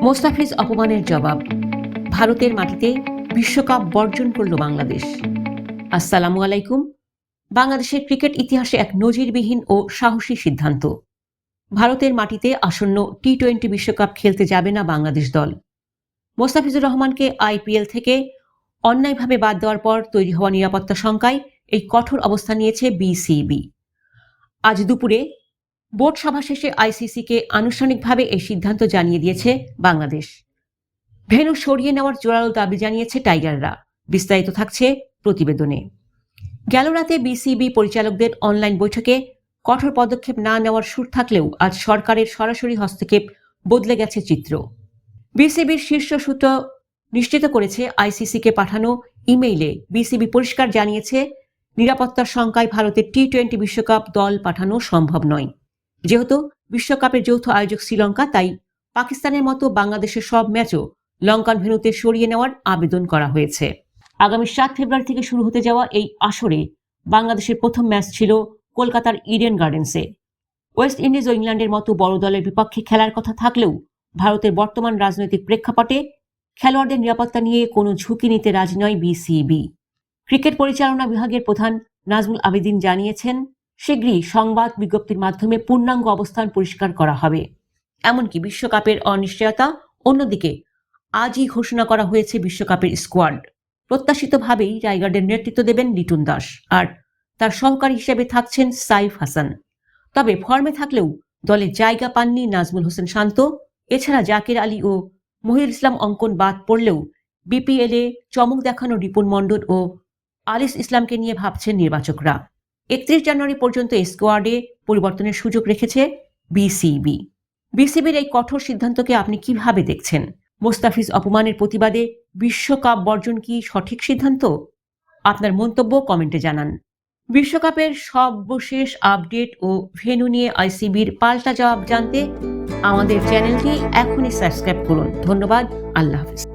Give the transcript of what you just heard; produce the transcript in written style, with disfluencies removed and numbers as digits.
মোস্তাফিজ অপমানের জবাব, ভারতের মাটিতে বিশ্বকাপ বর্জন করল বাংলাদেশ। আসসালামু আলাইকুম। বাংলাদেশের ক্রিকেট ইতিহাসে এক নজিরবিহীন ও সাহসী সিদ্ধান্ত। ভারতের মাটিতে আসন্ন টি-20 বিশ্বকাপ খেলতে যাবে না বাংলাদেশ দল। মোস্তাফিজুর রহমানকে আইপিএল থেকে অন্যায়ভাবে বাদ দেওয়ার পর তৈরি হওয়া নিরাপত্তা শঙ্কায় এই কঠোর অবস্থান নিয়েছে বিসিবি। আজ দুপুরে বোর্ড সভা শেষে আইসিসিকে আনুষ্ঠানিকভাবে এই সিদ্ধান্ত জানিয়ে দিয়েছে বাংলাদেশ। ভেন্যু সরিয়ে নেওয়ার জোরালো দাবি জানিয়েছে টাইগাররা। বিস্তারিত থাকছে প্রতিবেদনে। গেল রাতে বিসিবি পরিচালকদের অনলাইন বৈঠকে কঠোর পদক্ষেপ না নেওয়ার সুর থাকলেও আজ সরকারের সরাসরি হস্তক্ষেপ বদলে গেছে চিত্র। বিসিবির শীর্ষ সূত্র নিশ্চিত করেছে, আইসিসিকে পাঠানো ইমেইলে বিসিবি পরিষ্কার জানিয়েছে, নিরাপত্তার শঙ্কায় ভারতের টি-20 বিশ্বকাপ দল পাঠানো সম্ভব নয়। যেহেতু বিশ্বকাপের যৌথ আয়োজক শ্রীলঙ্কা, তাই পাকিস্তানের মতো বাংলাদেশের সব ম্যাচও লঙ্কান ভেন্যুতে সরিয়ে নেওয়ার আবেদন করা হয়েছে। আগামী 7 ফেব্রুয়ারি থেকে শুরু হতে যাওয়া এই আসরে বাংলাদেশের প্রথম ম্যাচ ছিল কলকাতার ইডেন গার্ডেন্সে। ওয়েস্ট ইন্ডিজ ও ইংল্যান্ডের মতো বড় দলের বিপক্ষে খেলার কথা থাকলেও ভারতের বর্তমান রাজনৈতিক প্রেক্ষাপটে খেলোয়াড়দের নিরাপত্তা নিয়ে কোনো ঝুঁকি নিতে রাজি নয় বিসিবি। ক্রিকেট পরিচালনা বিভাগের প্রধান নাজমুল আবেদিন জানিয়েছেন, শীঘ্রই সংবাদ বিজ্ঞপ্তির মাধ্যমে পূর্ণাঙ্গ অবস্থান পরিষ্কার করা হবে। এমনকি বিশ্বকাপের অনিশ্চয়তা। অন্যদিকে আজই ঘোষণা করা হয়েছে বিশ্বকাপের স্কোয়াড। প্রত্যাশিতভাবেই টাইগারদের নেতৃত্ব দেবেন লিটন দাস, আর তার সহকারী হিসেবে থাকছেন সাইফ হাসান। তবে ফর্মে থাকলেও দলে জায়গা পাননি নাজমুল হোসেন শান্ত। এছাড়া জাকির আলী ও মহিউল ইসলাম অঙ্কন বাদ পড়লেও বিপিএলে চমক দেখানো রিপুন মণ্ডল ও আলিস ইসলামকে নিয়ে ভাবছেন নির্বাচকরা। 31 জানুয়ারি পর্যন্ত এই স্কোয়াডে পরিবর্তনের সুযোগ রেখেছে বিসিবি। বিসিবির এই কঠোর সিদ্ধান্তকে আপনি কিভাবে দেখছেন? মোস্তাফিজ অপমানের প্রতিবাদে বিশ্বকাপ বর্জন কি সঠিক সিদ্ধান্ত? আপনার মন্তব্য কমেন্টে জানান। বিশ্বকাপের সর্বশেষ আপডেট ও ভেন্যু নিয়ে আইসিবির পাল্টা জবাব জানতে আমাদের চ্যানেলটি এখনই সাবস্ক্রাইব করুন। ধন্যবাদ। আল্লাহ হাফেজ।